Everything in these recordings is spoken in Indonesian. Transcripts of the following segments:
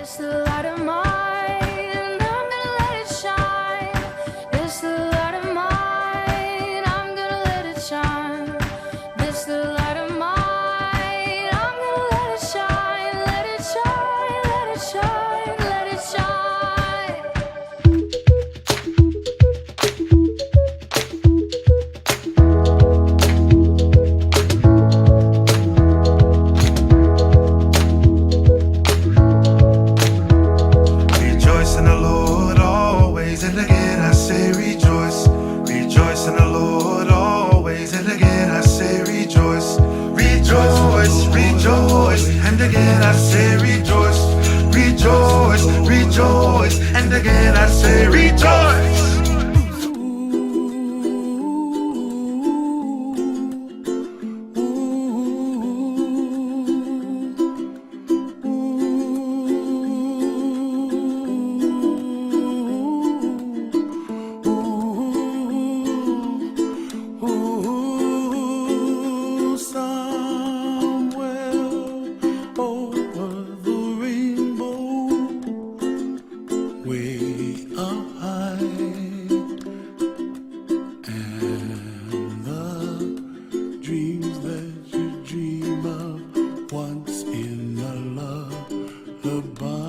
It's the light of mine, I'm gonna let it shine. It's the light of mine, I'm gonna let it shine. It's the light of mine, I'm gonna let it shine. Let it shine, let it shine, let it shine. Rejoice in the Lord always, and again I say rejoice. Rejoice in the Lord always, and again I say rejoice. Rejoice, rejoice, and again I say rejoice. Rejoice, rejoice, and again I say rejoice. Somewhere over the rainbow, way up high, and the dreams that you dream of once in a lullaby.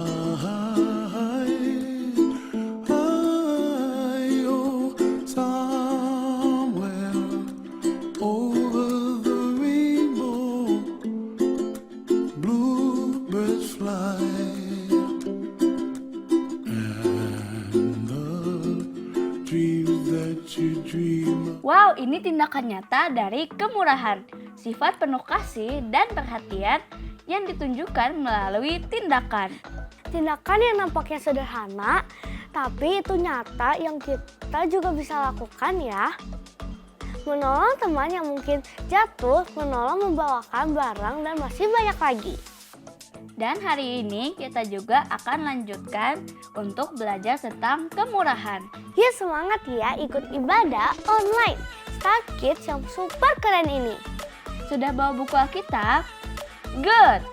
Oh, somewhere over the rainbow, bluebirds fly, and the dreams that you dream of. Wow, ini tindakan nyata dari kemurahan, sifat penuh kasih dan perhatian yang ditunjukkan melalui tindakan. Tindakan yang nampaknya sederhana, tapi itu nyata yang kita juga bisa lakukan ya. Menolong teman yang mungkin jatuh, menolong membawakan barang, dan masih banyak lagi. Dan hari ini kita juga akan lanjutkan untuk belajar tentang kemurahan. Yuk semangat ya ikut ibadah online Star Kids yang super keren ini. Sudah bawa buku Alkitab? Good!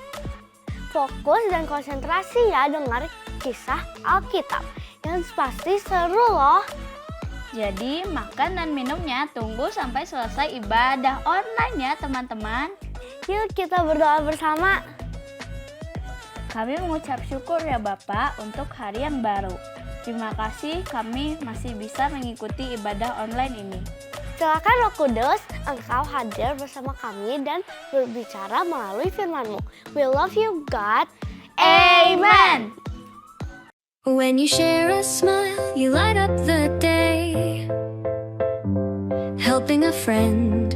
Fokus dan konsentrasi ya dengar kisah Alkitab yang pasti seru loh. Jadi makan dan minumnya tunggu sampai selesai ibadah online ya teman-teman. Yuk kita berdoa bersama. Kami mengucap syukur ya Bapak untuk hari yang baru. Terima kasih kami masih bisa mengikuti ibadah online ini. Silakan Roh Kudus, Engkau hadir bersama kami dan berbicara melalui firman-Mu. We love you God. Amen. When you share a smile, you light up the day. Helping a friend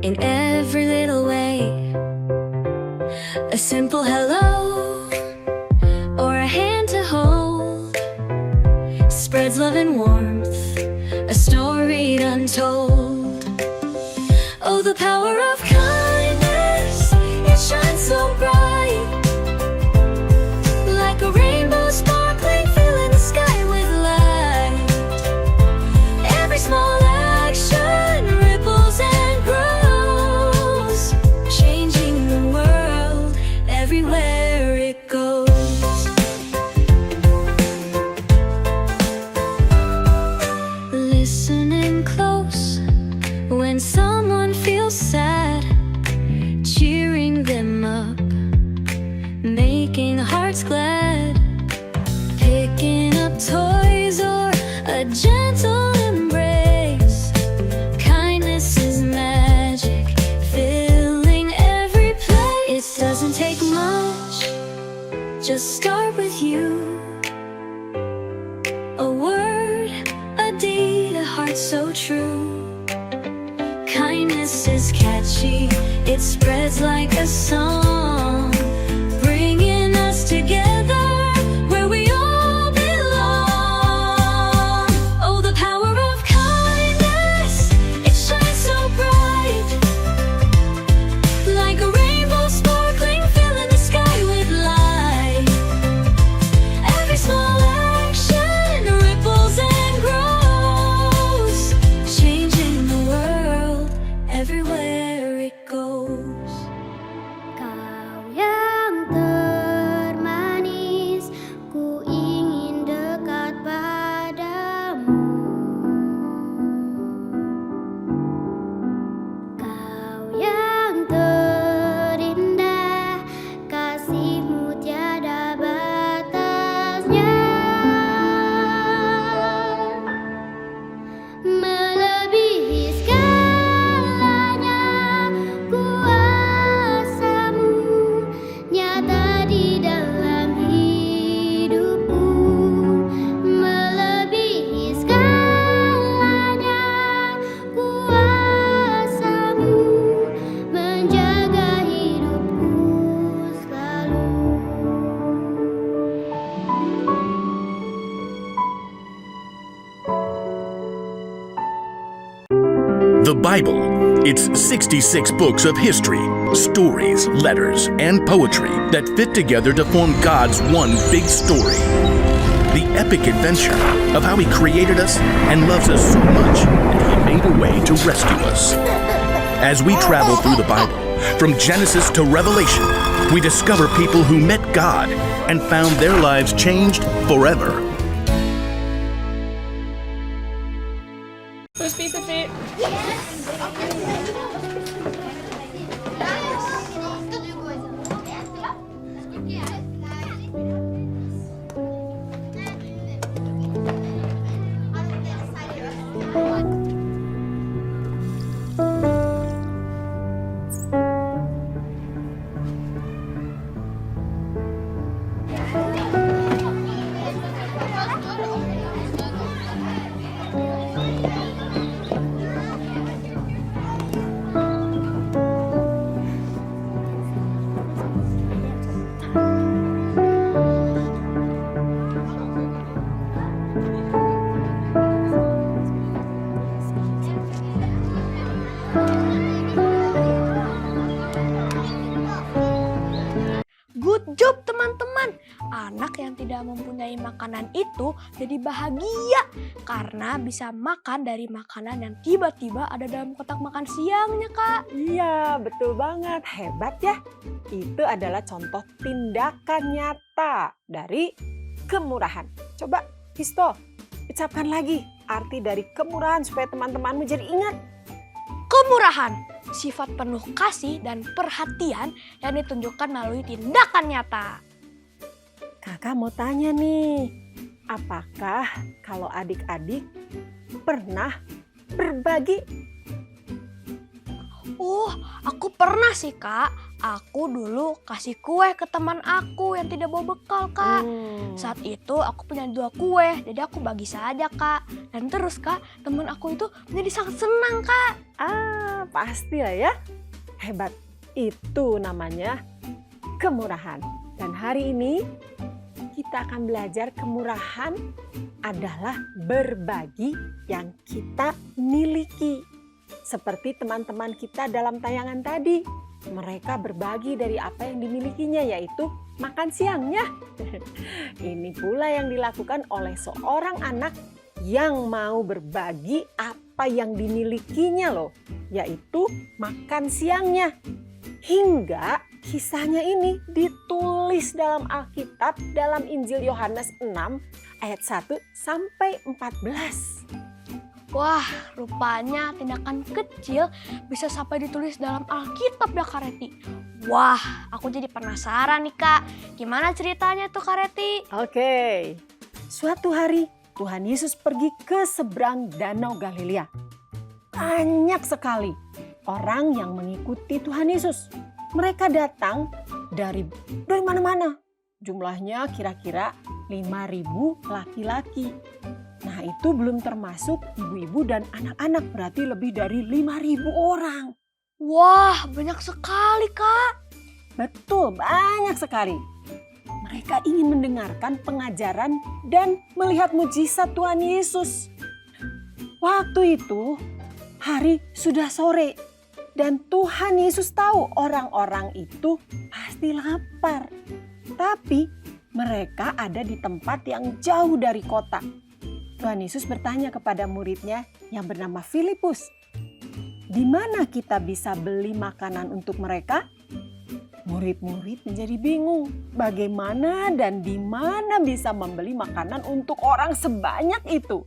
in every little way. A simple hello or a hand to hold spreads love and warmth, a story untold. Oh, the power of kindness, it shines so bright, like a rainbow sparkling, filling the sky with light. Every small action ripples and grows, changing the world everywhere it goes. Listening close when someone feels sad, cheering them up, making hearts glad, picking up toys or a gentle embrace. Kindness is magic, filling every place. It doesn't take much, just start with you. A word, a deed, a heart so true. Kindness is catchy, it spreads like a song, bringing us together where we all belong. Oh, the power of kindness, it shines so bright, like a rainbow sparkling, filling the sky with light. Every small action ripples and grows, changing the world everywhere it goes. The Bible. It's 66 books of history, stories, letters, and poetry that fit together to form God's one big story. The epic adventure of how He created us and loves us so much that He made a way to rescue us. As we travel through the Bible, from Genesis to Revelation, we discover people who met God and found their lives changed forever. First piece of it. Good job teman-teman. Anak yang tidak mempunyai makanan itu jadi bahagia karena bisa makan dari makanan yang tiba-tiba ada dalam kotak makan siangnya, Kak. Iya, betul banget. Hebat ya. Itu adalah contoh tindakan nyata dari kemurahan. Coba, Histo, ucapkan lagi arti dari kemurahan supaya teman-temanmu jadi ingat. Kemurahan, sifat penuh kasih dan perhatian yang ditunjukkan melalui tindakan nyata. Kakak mau tanya nih, apakah kalau adik-adik pernah berbagi? Oh, aku pernah sih, Kak. Aku dulu kasih kue ke teman aku yang tidak bawa bekal, Kak. Saat itu aku punya 2 kue, jadi aku bagi saja, Kak. Dan terus, Kak, teman aku itu menjadi sangat senang, Kak. Pastilah ya. Hebat. Itu namanya kemurahan. Dan hari ini kita akan belajar kemurahan adalah berbagi yang kita miliki. Seperti teman-teman kita dalam tayangan tadi. Mereka berbagi dari apa yang dimilikinya, yaitu makan siangnya. Ini pula yang dilakukan oleh seorang anak yang mau berbagi apa yang dimilikinya loh, yaitu makan siangnya. Hingga kisahnya ini ditulis dalam Alkitab dalam Injil Yohanes 6 ayat 1 sampai 14. Wah, rupanya tindakan kecil bisa sampai ditulis dalam Alkitab ya, Kak Reti. Wah, aku jadi penasaran nih, Kak. Gimana ceritanya tuh, Kak Reti? Oke, suatu hari Tuhan Yesus pergi ke seberang Danau Galilea. Banyak sekali orang yang mengikuti Tuhan Yesus. Mereka datang dari mana-mana. Jumlahnya kira-kira 5.000 laki-laki. Nah, itu belum termasuk ibu-ibu dan anak-anak, berarti lebih dari 5.000 orang. Wah, banyak sekali, Kak. Betul, banyak sekali. Mereka ingin mendengarkan pengajaran dan melihat mujizat Tuhan Yesus. Waktu itu, hari sudah sore dan Tuhan Yesus tahu orang-orang itu pasti lapar. Tapi mereka ada di tempat yang jauh dari kota. Tuhan Yesus bertanya kepada muridnya yang bernama Filipus, "Di mana kita bisa beli makanan untuk mereka?" Murid-murid menjadi bingung, bagaimana dan di mana bisa membeli makanan untuk orang sebanyak itu.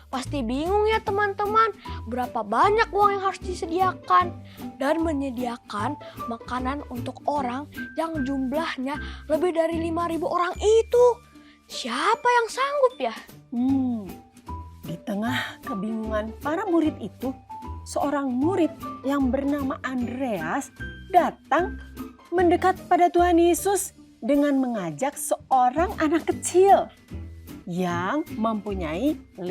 Pasti bingung ya teman-teman, berapa banyak uang yang harus disediakan. Dan menyediakan makanan untuk orang yang jumlahnya lebih dari 5.000 orang itu. Siapa yang sanggup ya? Di tengah kebingungan para murid itu, seorang murid yang bernama Andreas datang mendekat pada Tuhan Yesus dengan mengajak seorang anak kecil. yang mempunyai 5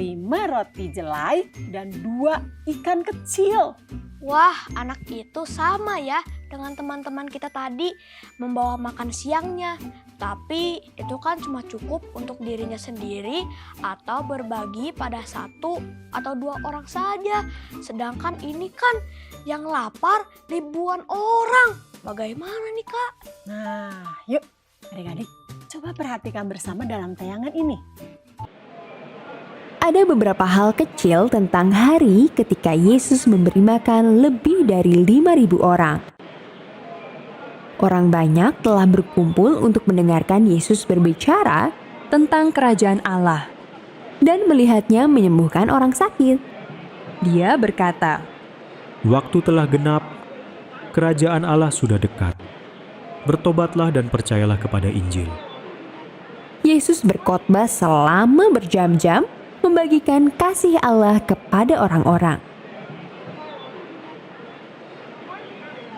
roti jelai dan 2 ikan kecil. Wah, anak itu sama ya dengan teman-teman kita tadi membawa makan siangnya. Tapi itu kan cuma cukup untuk dirinya sendiri atau berbagi pada 1 atau 2 orang saja. Sedangkan ini kan yang lapar ribuan orang. Bagaimana nih, Kak? Nah, yuk adik-adik coba perhatikan bersama dalam tayangan ini. Ada beberapa hal kecil tentang hari ketika Yesus memberi makan lebih dari 5.000 orang. Orang banyak telah berkumpul untuk mendengarkan Yesus berbicara tentang kerajaan Allah dan melihatnya menyembuhkan orang sakit. Dia berkata, "Waktu telah genap, kerajaan Allah sudah dekat. Bertobatlah dan percayalah kepada Injil." Yesus berkhotbah selama berjam-jam membagikan kasih Allah kepada orang-orang.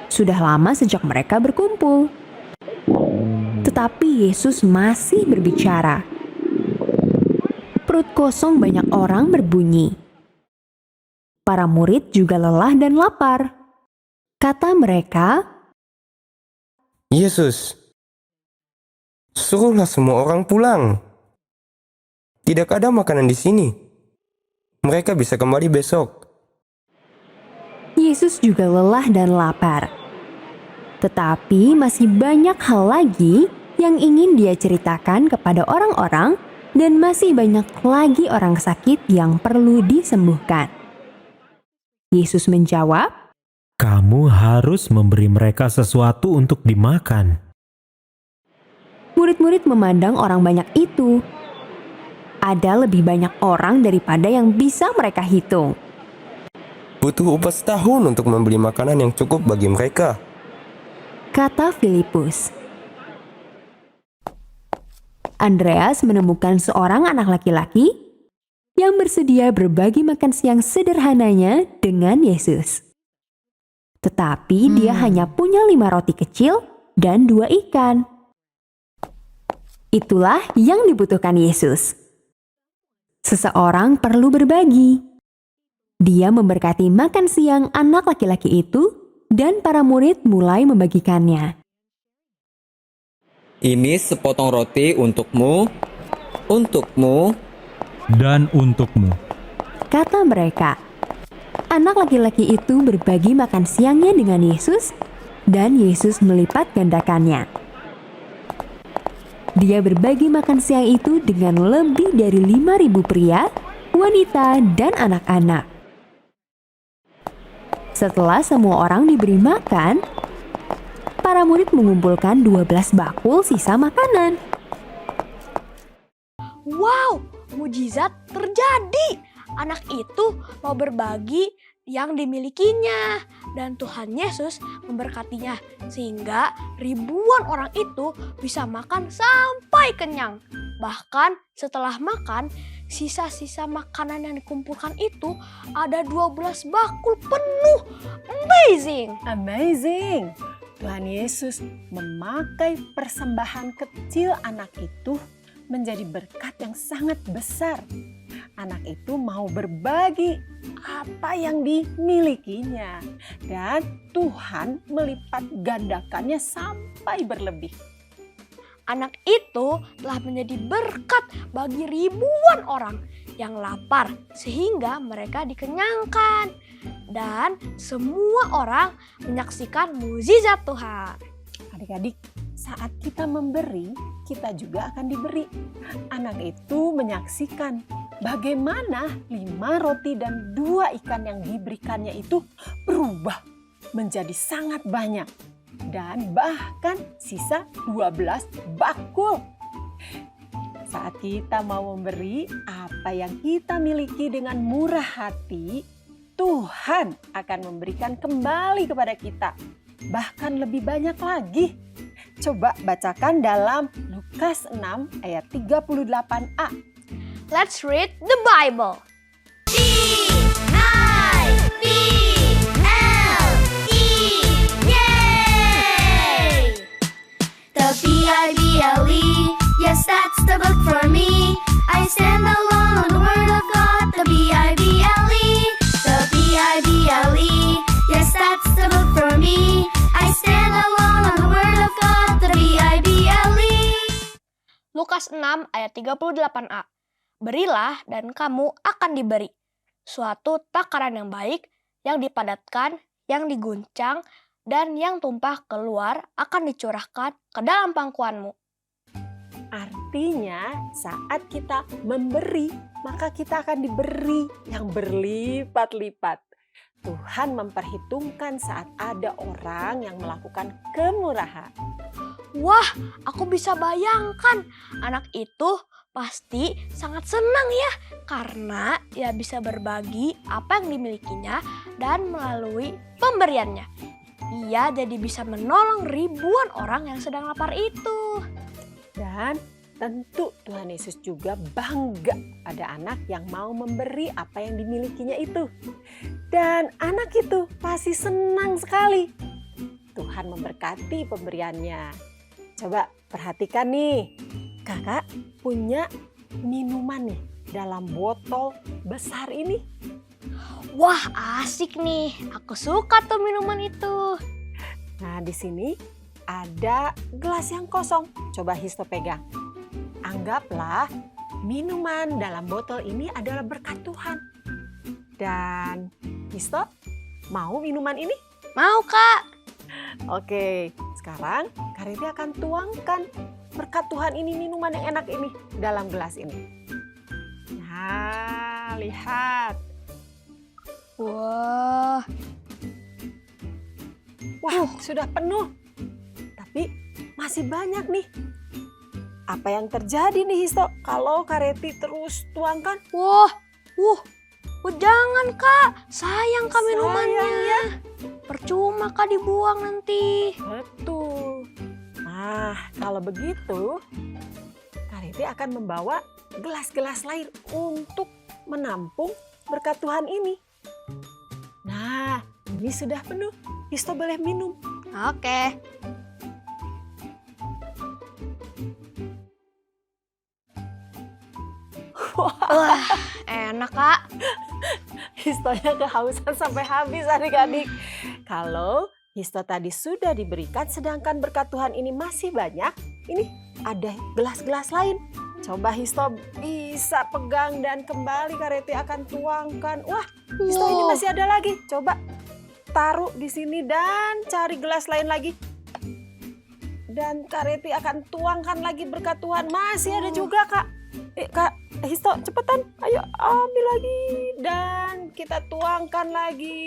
Sudah lama sejak mereka berkumpul. Tetapi Yesus masih berbicara. Perut kosong banyak orang berbunyi. Para murid juga lelah dan lapar. Kata mereka, "Yesus, suruhlah semua orang pulang. Tidak ada makanan di sini. Mereka bisa kembali besok." Yesus juga lelah dan lapar. Tetapi masih banyak hal lagi yang ingin dia ceritakan kepada orang-orang dan masih banyak lagi orang sakit yang perlu disembuhkan. Yesus menjawab, "Kamu harus memberi mereka sesuatu untuk dimakan." Murid-murid memandang orang banyak itu. Ada lebih banyak orang daripada yang bisa mereka hitung. Butuh upah setahun untuk membeli makanan yang cukup bagi mereka, kata Filipus. Andreas menemukan seorang anak laki-laki yang bersedia berbagi makan siang sederhananya dengan Yesus. Tetapi dia hanya punya 5 roti kecil dan 2 ikan. Itulah yang dibutuhkan Yesus. Seseorang perlu berbagi. Dia memberkati makan siang anak laki-laki itu dan para murid mulai membagikannya. "Ini sepotong roti untukmu, dan untukmu," kata mereka. Anak laki-laki itu berbagi makan siangnya dengan Yesus dan Yesus melipat gandakannya. Dia berbagi makan siang itu dengan lebih dari 5.000 pria, wanita, dan anak-anak. Setelah semua orang diberi makan, para murid mengumpulkan 12 bakul sisa makanan. Wow, mujizat terjadi. Anak itu mau berbagi yang dimilikinya dan Tuhan Yesus memberkatinya sehingga ribuan orang itu bisa makan sampai kenyang. Bahkan setelah makan, sisa-sisa makanan yang dikumpulkan itu ada 12 bakul penuh. Amazing! Amazing! Tuhan Yesus memakai persembahan kecil anak itu menjadi berkat yang sangat besar. Anak itu mau berbagi apa yang dimilikinya. Dan Tuhan melipat gandakannya sampai berlebih. Anak itu telah menjadi berkat bagi ribuan orang yang lapar sehingga mereka dikenyangkan. Dan semua orang menyaksikan mukjizat Tuhan. Adik-adik, saat kita memberi, kita juga akan diberi. Anak itu menyaksikan bagaimana 5 roti dan 2 ikan yang diberikannya itu berubah menjadi sangat banyak. Dan bahkan sisa 12 bakul. Saat kita mau memberi apa yang kita miliki dengan murah hati, Tuhan akan memberikan kembali kepada kita. Bahkan lebih banyak lagi. Coba bacakan dalam Lukas 6 ayat 38a. Let's read the Bible. The B-I-B-L-E, yes, that's the book for me. I Lukas 6 ayat 38a. Berilah dan kamu akan diberi. Suatu takaran yang baik, yang dipadatkan, yang diguncang, dan yang tumpah keluar akan dicurahkan ke dalam pangkuanmu. Artinya saat kita memberi, maka kita akan diberi yang berlipat-lipat. Tuhan memperhitungkan saat ada orang yang melakukan kemurahan. Wah, aku bisa bayangkan anak itu pasti sangat senang ya, karena ia bisa berbagi apa yang dimilikinya dan melalui pemberiannya. Ia jadi bisa menolong ribuan orang yang sedang lapar itu. Dan tentu Tuhan Yesus juga bangga ada anak yang mau memberi apa yang dimilikinya itu. Dan anak itu pasti senang sekali. Tuhan memberkati pemberiannya. Coba perhatikan nih, kakak punya minuman nih dalam botol besar ini. Wah, asik nih. Aku suka tuh minuman itu. Nah, di sini ada gelas yang kosong. Coba Histo pegang. Anggaplah minuman dalam botol ini adalah berkat Tuhan. Dan Histo, mau minuman ini? Mau, Kak. Oke, sekarang Kak Reti akan tuangkan berkat Tuhan ini, minuman yang enak ini dalam gelas ini. Nah, lihat. Wah, sudah penuh. Tapi masih banyak nih. Apa yang terjadi nih Histo kalau Kak Reti terus tuangkan? Jangan Kak, sayang Kak minumannya. Ya. Percuma Kak dibuang nanti. Betul. Nah, kalau begitu Kak Reti akan membawa gelas-gelas lain untuk menampung berkat Tuhan ini. Nah, ini sudah penuh. Histo boleh minum. Oke. Wah, enak Kak. Histonya kehausan sampai habis adik-adik. Kalau Histo tadi sudah diberikan sedangkan berkat Tuhan ini masih banyak, ini ada gelas-gelas lain. Coba Histo bisa pegang dan kembali Kak Reti akan tuangkan. Wah, Histo ini masih ada lagi. Coba taruh di sini dan cari gelas lain lagi. Dan Kak Reti akan tuangkan lagi berkat Tuhan. Masih ada juga Kak. Kak Histo cepetan, ayo ambil lagi dan kita tuangkan lagi.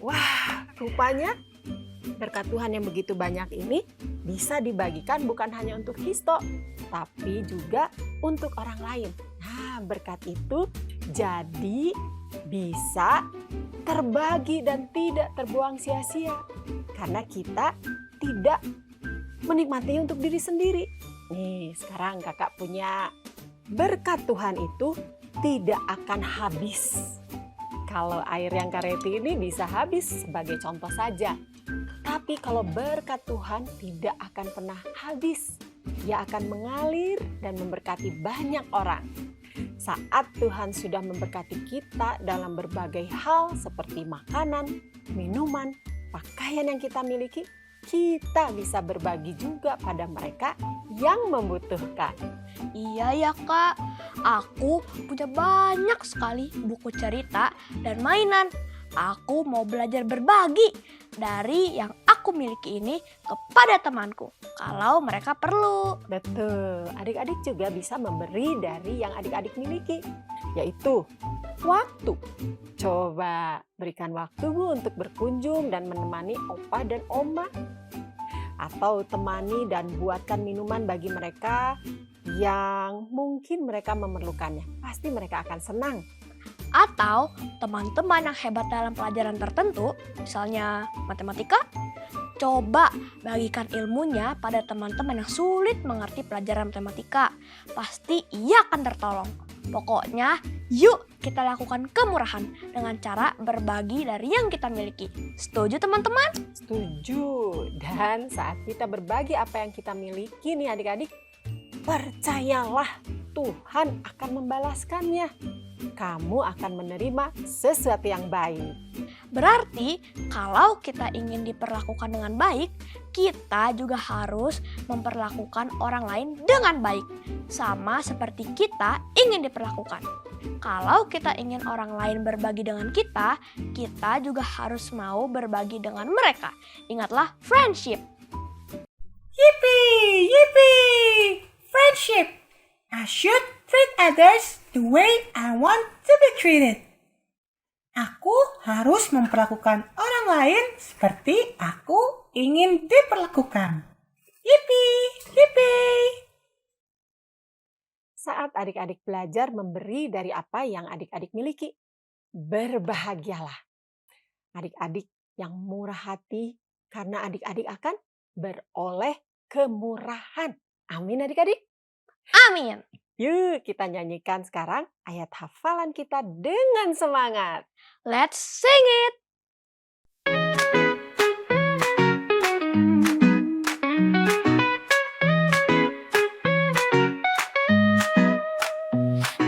Wah, rupanya berkat Tuhan yang begitu banyak ini bisa dibagikan bukan hanya untuk Histo, tapi juga untuk orang lain. Nah, berkat itu jadi bisa terbagi dan tidak terbuang sia-sia. Karena kita tidak menikmati untuk diri sendiri. Nih, sekarang kakak punya berkat Tuhan itu tidak akan habis. Kalau air yang Kak Reti ini bisa habis sebagai contoh saja. Tapi kalau berkat Tuhan tidak akan pernah habis. Ia akan mengalir dan memberkati banyak orang. Saat Tuhan sudah memberkati kita dalam berbagai hal seperti makanan, minuman, pakaian yang kita miliki, kita bisa berbagi juga pada mereka yang membutuhkan. Iya ya Kak, aku punya banyak sekali buku cerita dan mainan. Aku mau belajar berbagi dari yang aku miliki ini kepada temanku kalau mereka perlu. Betul, adik-adik juga bisa memberi dari yang adik-adik miliki, yaitu waktu. Coba berikan waktumu untuk berkunjung dan menemani opa dan oma. Atau temani dan buatkan minuman bagi mereka yang mungkin mereka memerlukannya. Pasti mereka akan senang. Atau teman-teman yang hebat dalam pelajaran tertentu, misalnya matematika, coba bagikan ilmunya pada teman-teman yang sulit mengerti pelajaran matematika. Pasti ia akan tertolong. Pokoknya, yuk kita lakukan kemurahan dengan cara berbagi dari yang kita miliki. Setuju teman-teman? Setuju. Dan saat kita berbagi apa yang kita miliki nih adik-adik, percayalah Tuhan akan membalaskannya. Kamu akan menerima sesuatu yang baik. Berarti kalau kita ingin diperlakukan dengan baik, kita juga harus memperlakukan orang lain dengan baik, sama seperti kita ingin diperlakukan. Kalau kita ingin orang lain berbagi dengan kita, kita juga harus mau berbagi dengan mereka. Ingatlah friendship. Yippee! Yippee! Friendship! I should treat others the way I want to be treated. Aku harus memperlakukan orang lain seperti aku ingin diperlakukan. Yippee! Yippee! Saat adik-adik belajar memberi dari apa yang adik-adik miliki, berbahagialah. Adik-adik yang murah hati karena adik-adik akan beroleh kemurahan. Amin adik-adik. Amin. Yuk kita nyanyikan sekarang ayat hafalan kita dengan semangat. Let's sing it.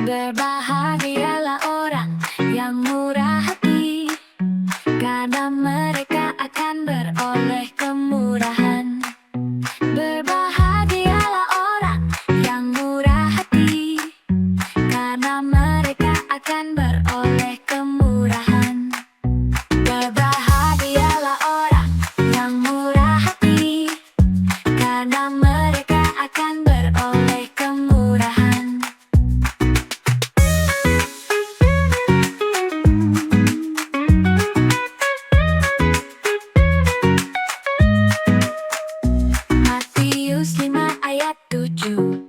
Berbahagialah orang yang murah hati, karena mereka akan beroleh kemurahan. Berbahagialah orang yang murah hati, karena mereka akan beroleh kemurahan. Berbahagialah orang yang murah hati, karena mereka akan beroleh kemurahan. Matius 5 ayat 7.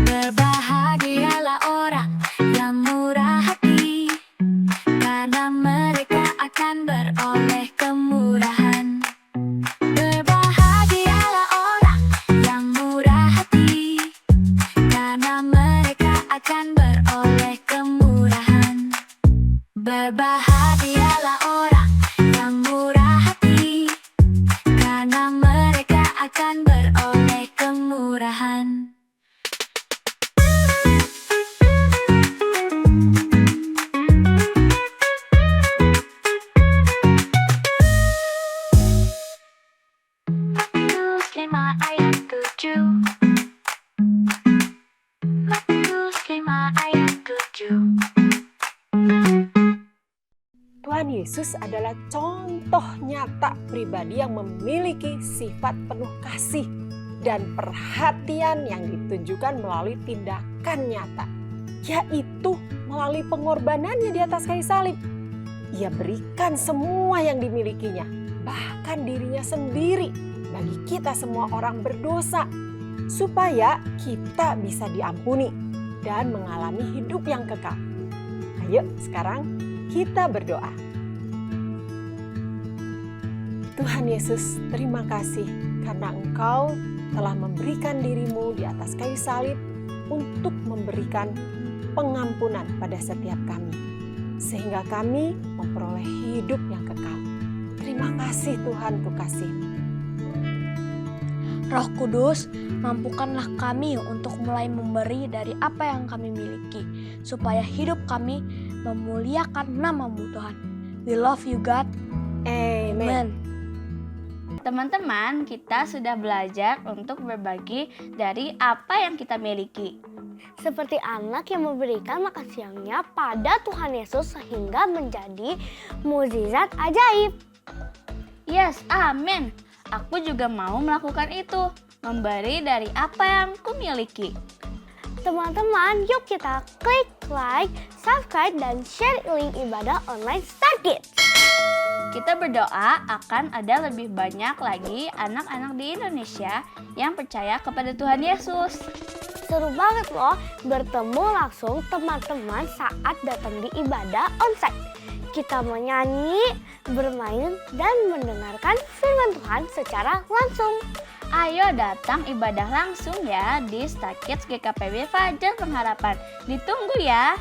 Berbahagialah orang yang murah hati, karena mereka akan beroleh kemurahan. Berbahagialah orang yang murah hati, karena mereka akan beroleh kemurahan. Berbahagialah orang yang murah hati, karena mereka akan beroleh kemurahan. Matius 5 ayat 7. Matius 5 ayat 7. Tuhan Yesus adalah contoh nyata pribadi yang memiliki sifat penuh kasih dan perhatian yang ditunjukkan melalui tindakan nyata, yaitu melalui pengorbanannya di atas kayu salib. Ia berikan semua yang dimilikinya, bahkan dirinya sendiri bagi kita semua orang berdosa, supaya kita bisa diampuni dan mengalami hidup yang kekal. Ayo sekarang kita berdoa. Tuhan Yesus, terima kasih karena Engkau telah memberikan dirimu di atas kayu salib untuk memberikan pengampunan pada setiap kami, sehingga kami memperoleh hidup yang kekal. Terima kasih Tuhan untuk kasih-Mu. Roh Kudus, mampukanlah kami untuk mulai memberi dari apa yang kami miliki, supaya hidup kami memuliakan nama-Mu Tuhan. We love you God. Amen. Teman-teman, kita sudah belajar untuk berbagi dari apa yang kita miliki. Seperti anak yang memberikan makan siangnya pada Tuhan Yesus sehingga menjadi mukjizat ajaib. Yes, amin. Aku juga mau melakukan itu, memberi dari apa yang kumiliki. Teman-teman, yuk kita klik like, subscribe, dan share link ibadah online Star Kids. Kita berdoa akan ada lebih banyak lagi anak-anak di Indonesia yang percaya kepada Tuhan Yesus. Seru banget loh bertemu langsung teman-teman saat datang di ibadah onsite. Kita menyanyi, bermain, dan mendengarkan firman Tuhan secara langsung. Ayo datang ibadah langsung ya di Star Kids GKPB Fajar Pengharapan. Ditunggu ya.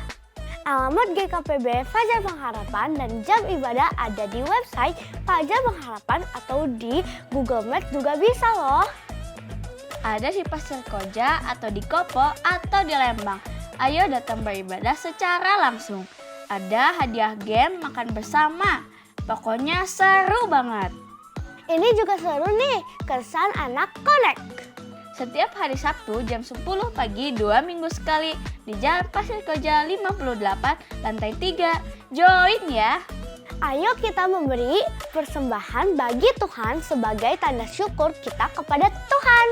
Alamat GKPB Fajar Pengharapan dan jam ibadah ada di website Fajar Pengharapan atau di Google Maps juga bisa loh. Ada di Pasir Koja atau di Kopo atau di Lembang. Ayo datang beribadah secara langsung. Ada hadiah game makan bersama. Pokoknya seru banget. Ini juga seru nih, kesan anak connect. Setiap hari Sabtu jam 10 pagi 2 minggu sekali di Jalan Pasir Koja 58 lantai 3. Join ya. Ayo kita memberi persembahan bagi Tuhan sebagai tanda syukur kita kepada Tuhan.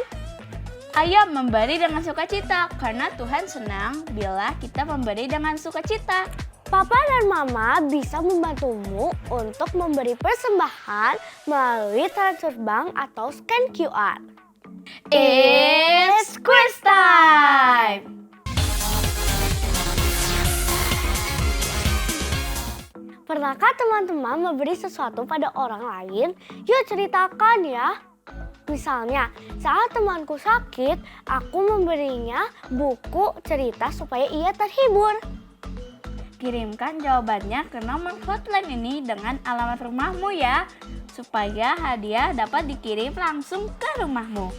Ayo memberi dengan sukacita karena Tuhan senang bila kita memberi dengan sukacita. Papa dan Mama bisa membantumu untuk memberi persembahan melalui transfer bank atau scan QR. It's quiz time! Pernahkah teman-teman memberi sesuatu pada orang lain? Yuk ceritakan ya. Misalnya, saat temanku sakit, aku memberinya buku cerita supaya ia terhibur. Kirimkan jawabannya ke nomor hotline ini dengan alamat rumahmu ya, supaya hadiah dapat dikirim langsung ke rumahmu.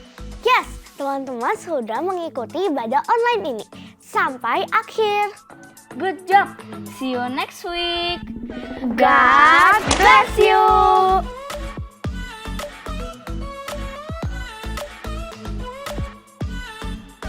Yes, teman-teman sudah mengikuti ibadah online ini sampai akhir. Good job! See you next week! God bless you!